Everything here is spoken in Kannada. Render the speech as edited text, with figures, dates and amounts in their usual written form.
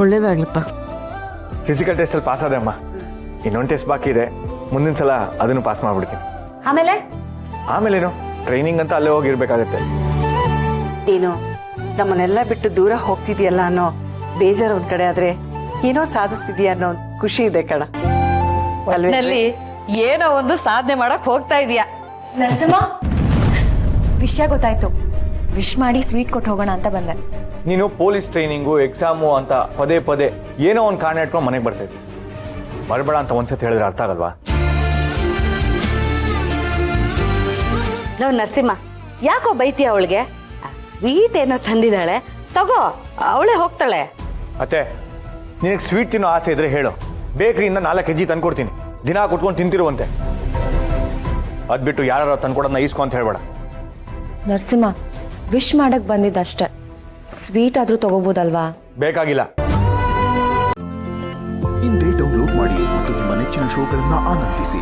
ಒಳ್ಳೇದಾಗ್ಲಪ್ಪ. ಫಿಸಿಕಲ್ ಟೆಸ್ಟಲ್ಲಿ ಪಾಸ್ ಆದೆ ಅಮ್ಮ. ಇನ್ನೊಂದು ಟೆಸ್ಟ್ ಬಾಕಿ ಇದೆ, ಮುಂದಿನ ಸಲ ಅದನ್ನು ಪಾಸ್ ಮಾಡ್ಬಿಡ್ತೀನಿ. ಆಮೇಲೇನು ಟ್ರೈನಿಂಗ್ ಅಂತ ಅಲ್ಲೇ ಹೋಗಿರ್ಬೇಕಾಗತ್ತೆ. ನೀನು ನಮ್ಮನ್ನೆಲ್ಲ ಬಿಟ್ಟು ದೂರ ಹೋಗ್ತಿದ್ಯಲ್ಲ ಅನ್ನೋ ಬೇಜಾರು ಒಂದ್ ಕಡೆ ಆದ್ರೆ ಏನೋ ಸಾಧಿಸ್ತಿದ್ಯಾ ಅನ್ನೋ ಖುಷಿ ಇದೆ ಕಣ. ಒಟ್ಟಿನಲ್ಲಿ ಏನೋ ಒಂದು ಸಾಧನೆ ಮಾಡಕ್ ಹೋಗ್ತಾ ಇದೀಯಾ. ನರಸಿಂಹ, ವಿಷಯ ಗೊತ್ತಾಯ್ತು. ವಿಶ್ ಮಾಡಿ ಸ್ವೀಟ್ ಕೊಟ್ಟು ಹೋಗೋಣ ಅಂತ ಬಂದೆ. ನೀನು ಪೊಲೀಸ್ ಟ್ರೈನಿಂಗು ಎಕ್ಸಾಮು ಅಂತ ಪದೇ ಪದೇ ಏನೋ ಒಂದು ಕಾರಣ ಇಟ್ಕೊಂಡು ಮನೆಗೆ ಬರ್ತಾ ಇದ್ದೆ. ಬರಬೇಡ ಅಂತ ಒಂದ್ಸತಿ ಹೇಳಿದ್ರೆ ಅರ್ಥ ಆಗಲ್ವಾ? ಲವ್ ನರಸಿಂಹ, ಯಾಕೋ ಬೈತೀಯ ಅವಳಿಗೆ? ಸ್ವೀಟ್ ಏನೋ ತಂದಿದ್ದಾಳೆ, ತಗೋ, ಅವಳೇ ಹೋಗ್ತಾಳೆ. ಅತ್ತೆ, ನಿನಗೆ ಸ್ವೀಟ್ ತಿನ್ನೋ ಆಸೆ ಇದ್ರೆ ಹೇಳು, ಬೇಕ್ರಿಯಿಂದ 4 kg ತಂದ್ಕೊಡ್ತೀನಿ. ದಿನ ಕುಟ್ಕೊಂಡು ತಿಂತಿರುವಂತೆ. ಅದು ಬಿಟ್ಟು ಯಾರು ತಂದ್ಕೊಡೋದನ್ನ ಈಸ್ಕೊ ಅಂತ ಹೇಳ್ಬೇಡ. ನರಸಿಂಹ, ವಿಶ್ ಮಾಡಕ್ ಬಂದಿದ್ದಷ್ಟೇ. ಸ್ವೀಟ್ ಆದ್ರೂ ತಗೋಬೋದಲ್ವಾ? ಬೇಕಾಗಿಲ್ಲ. ಇಂದೇ ಡೌನ್ಲೋಡ್ ಮಾಡಿ ಮತ್ತು ನಿಮ್ಮ ನೆಚ್ಚಿನ ಶೋಗಳನ್ನ ಆನಂದಿಸಿ.